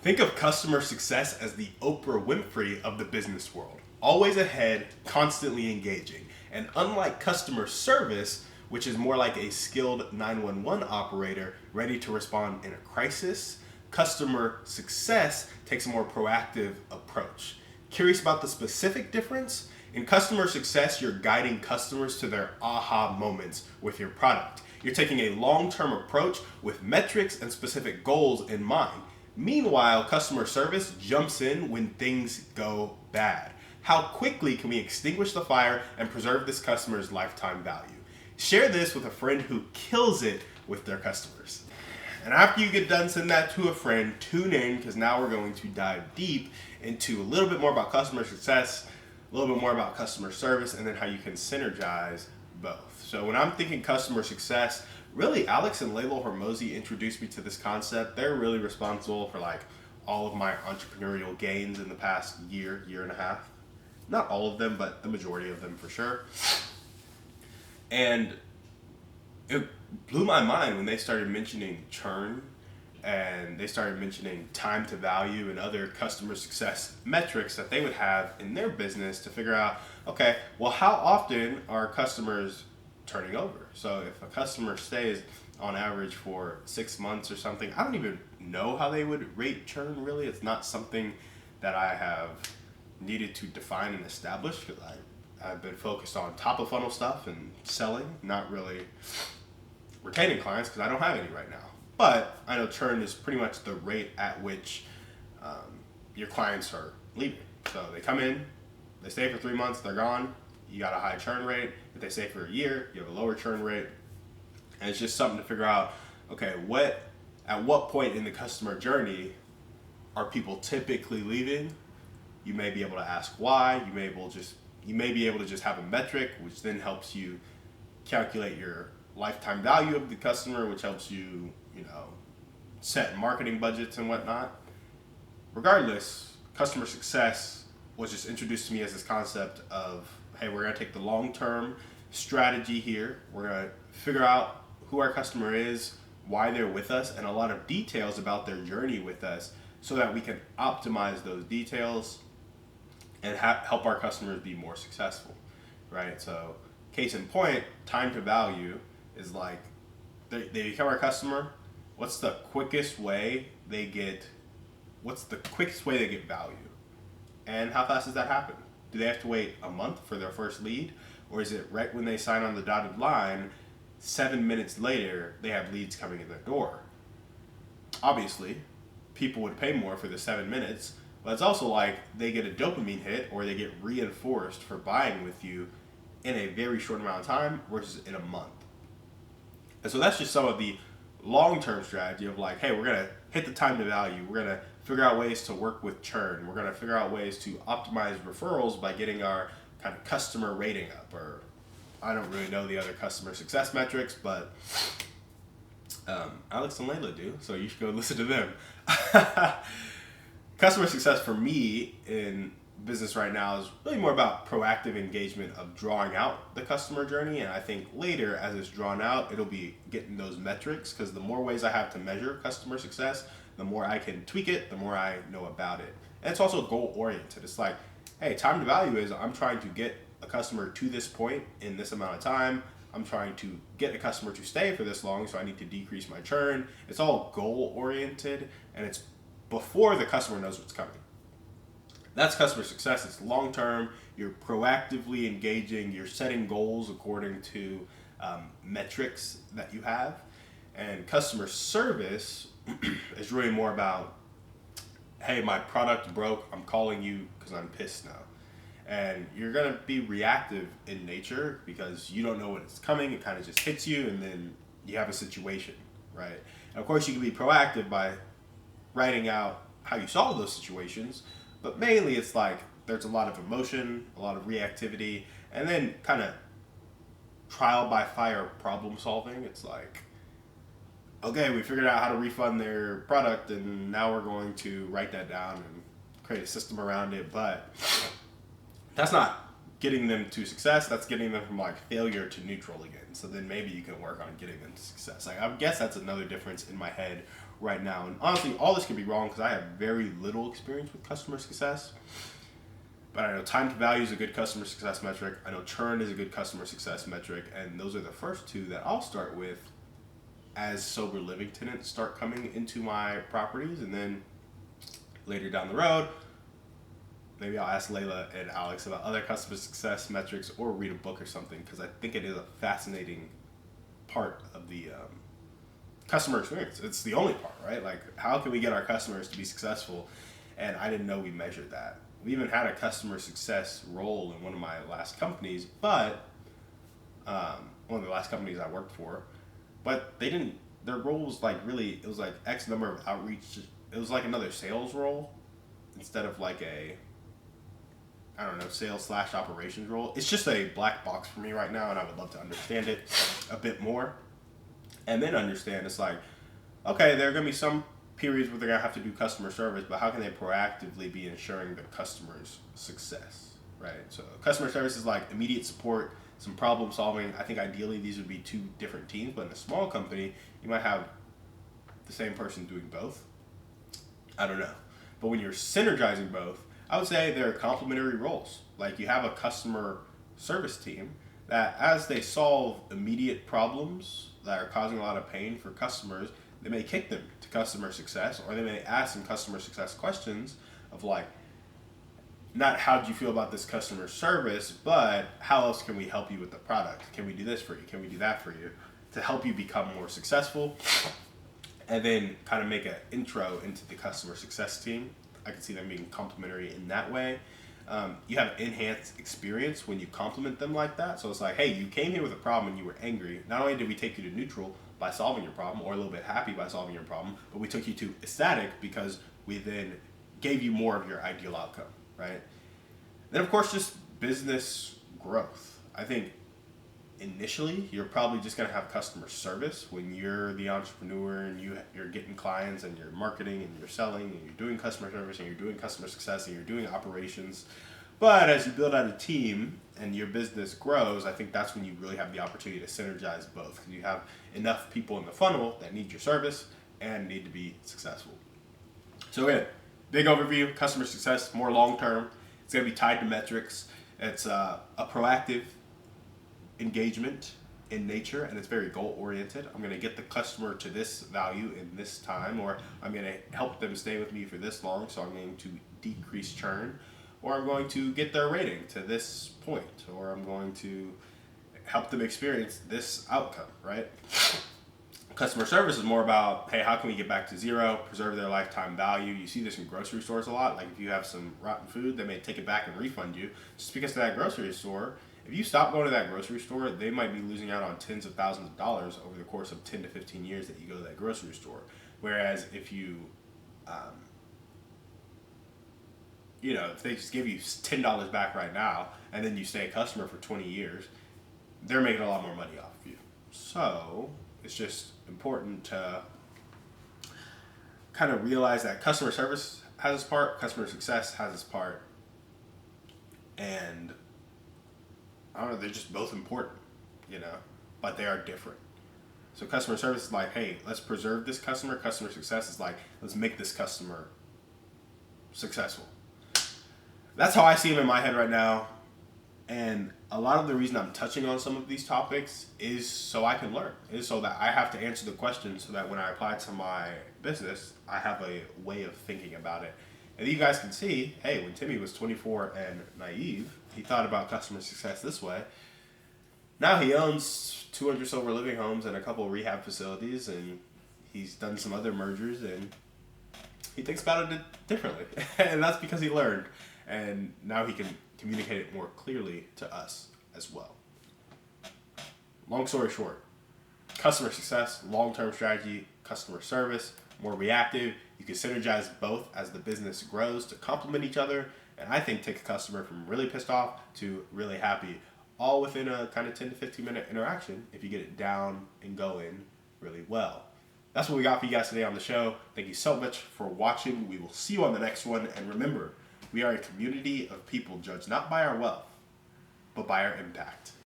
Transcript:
Think of customer success as the Oprah Winfrey of the business world. Always ahead, constantly engaging. And unlike customer service, which is more like a skilled 911 operator ready to respond in a crisis, customer success takes a more proactive approach. Curious about the specific difference? In customer success, you're guiding customers to their aha moments with your product. You're taking a long-term approach with metrics and specific goals in mind. Meanwhile, customer service jumps in when things go bad. How quickly can we extinguish the fire and preserve this customer's lifetime value? Share this with a friend who kills it with their customers. And after you get done sending that to a friend, tune in because now we're going to dive deep into a little bit more about customer success, a little bit more about customer service, and then how you can synergize both. So when I'm thinking customer success, really Alex and Layla Hormozi introduced me to this concept. They're really responsible for like all of my entrepreneurial gains in the past year and a half. Not all of them, but the majority of them for sure. And it blew my mind when they started mentioning churn and they started mentioning time to value and other customer success metrics that they would have in their business to figure out, okay, well, how often are customers turning over? So if a customer stays on average for 6 months or something, I don't even know how they would rate churn really. It's not something that I have needed to define and establish because I've been focused on top of funnel stuff and selling, not really retaining clients because I don't have any right now. But I know churn is pretty much the rate at which your clients are leaving. So they come in, they stay for 3 months, they're gone, you got a high churn rate. If they stay for a year, you have a lower churn rate. And it's just something to figure out, okay, at what point in the customer journey are people typically leaving? You may be able to ask why. You may be able to just have a metric, which then helps you calculate your lifetime value of the customer, which helps you, set marketing budgets and whatnot. Regardless, customer success was just introduced to me as this concept of, hey, we're going to take the long-term strategy here. We're going to figure out who our customer is, why they're with us, and a lot of details about their journey with us so that we can optimize those details and help our customers be more successful, right? So case in point, time to value is like they become our customer. What's the quickest way they get value? And how fast does that happen? Do they have to wait a month for their first lead? Or is it right when they sign on the dotted line, 7 minutes later, they have leads coming in their door? Obviously, people would pay more for the 7 minutes, but it's also like they get a dopamine hit or they get reinforced for buying with you in a very short amount of time versus in a month. And so that's just some of the long-term strategy of like, hey, we're going to hit the time to value. We're going to figure out ways to work with churn. We're going to figure out ways to optimize referrals by getting our kind of customer rating up. Or I don't really know the other customer success metrics, but Alex and Layla do, so you should go listen to them. Customer success for me in business right now is really more about proactive engagement of drawing out the customer journey. And I think later, as it's drawn out, it'll be getting those metrics because the more ways I have to measure customer success, the more I can tweak it, the more I know about it. And it's also goal oriented. It's like, hey, time to value is I'm trying to get a customer to this point in this amount of time. I'm trying to get a customer to stay for this long, so I need to decrease my churn. It's all goal oriented, and it's before the customer knows what's coming. That's customer success. It's long term. You're proactively engaging. You're setting goals according to metrics that you have. And customer service is really more about, hey, my product broke. I'm calling you because I'm pissed now. And you're going to be reactive in nature because you don't know when it's coming. It kind of just hits you and then you have a situation, right? And of course, you can be proactive by writing out how you solve those situations. But mainly it's like there's a lot of emotion, a lot of reactivity, and then kind of trial by fire problem solving. It's like, okay, we figured out how to refund their product and now we're going to write that down and create a system around it. But that's not getting them to success. That's getting them from like failure to neutral again. So then maybe you can work on getting them to success. Like, I guess that's another difference in my head right now. And honestly, all this could be wrong because I have very little experience with customer success. But I know time to value is a good customer success metric. I know churn is a good customer success metric. And those are the first two that I'll start with as sober living tenants start coming into my properties. And then later down the road, maybe I'll ask Layla and Alex about other customer success metrics or read a book or something, because I think it is a fascinating part of the customer experience. It's the only part, right? Like, how can we get our customers to be successful? And I didn't know we measured that. We even had a customer success role in one of my last companies, but one of the last companies I worked for, but they didn't, their role was like really, it was like X number of outreach. It was like another sales role instead of like a, I don't know, sales / operations role. It's just a black box for me right now, and I would love to understand it a bit more. And then understand it's like, okay, there are going to be some periods where they're going to have to do customer service, but how can they proactively be ensuring the customer's success, right? So customer service is like immediate support, some problem solving. I think ideally these would be two different teams, but in a small company, you might have the same person doing both. I don't know. But when you're synergizing both, I would say they're complementary roles. Like, you have a customer service team that, as they solve immediate problems that are causing a lot of pain for customers, they may kick them to customer success, or they may ask some customer success questions of like, not how do you feel about this customer service, but how else can we help you with the product? Can we do this for you? Can we do that for you? To help you become more successful, and then kind of make an intro into the customer success team. I can see them being complementary in that way. You have enhanced experience when you compliment them like that. So it's like, hey, you came here with a problem and you were angry. Not only did we take you to neutral by solving your problem, or a little bit happy by solving your problem, but we took you to ecstatic because we then gave you more of your ideal outcome, right? Then, of course, just business growth. I think initially you're probably just going to have customer service when you're the entrepreneur and you're getting clients and you're marketing and you're selling and you're doing customer service and you're doing customer success and you're doing operations. But as you build out a team and your business grows, I think that's when you really have the opportunity to synergize both, because you have enough people in the funnel that need your service and need to be successful. So again, big overview, customer success, more long-term. It's going to be tied to metrics. It's a proactive engagement in nature, and it's very goal oriented. I'm going to get the customer to this value in this time, or I'm going to help them stay with me for this long, so I'm going to decrease churn, or I'm going to get their rating to this point, or I'm going to help them experience this outcome, right? Customer service is more about, hey, how can we get back to zero, preserve their lifetime value? You see this in grocery stores a lot. Like, if you have some rotten food, they may take it back and refund you just because of that grocery store. If you stop going to that grocery store, they might be losing out on tens of thousands of dollars over the course of 10 to 15 years that you go to that grocery store. Whereas if you, if they just give you $10 back right now, and then you stay a customer for 20 years, they're making a lot more money off of you. So it's just important to kind of realize that customer service has its part, customer success has its part, and I don't know, they're just both important, but they are different. So customer service is like, hey, let's preserve this customer. Customer success is like, let's make this customer successful. That's how I see them in my head right now. And a lot of the reason I'm touching on some of these topics is so I can learn, is so that I have to answer the questions, so that when I apply it to my business, I have a way of thinking about it. And you guys can see, hey, when Timmy was 24 and naive, he thought about customer success this way. Now he owns 200 sober living homes and a couple of rehab facilities, and he's done some other mergers, and he thinks about it differently. And that's because he learned. And now he can communicate it more clearly to us as well. Long story short, customer success, long-term strategy, customer service, more reactive. You can synergize both as the business grows to complement each other, and I think take a customer from really pissed off to really happy, all within a kind of 10 to 15 minute interaction if you get it down and going really well. That's what we got for you guys today on the show. Thank you so much for watching. We will see you on the next one, and remember, we are a community of people judged not by our wealth, but by our impact.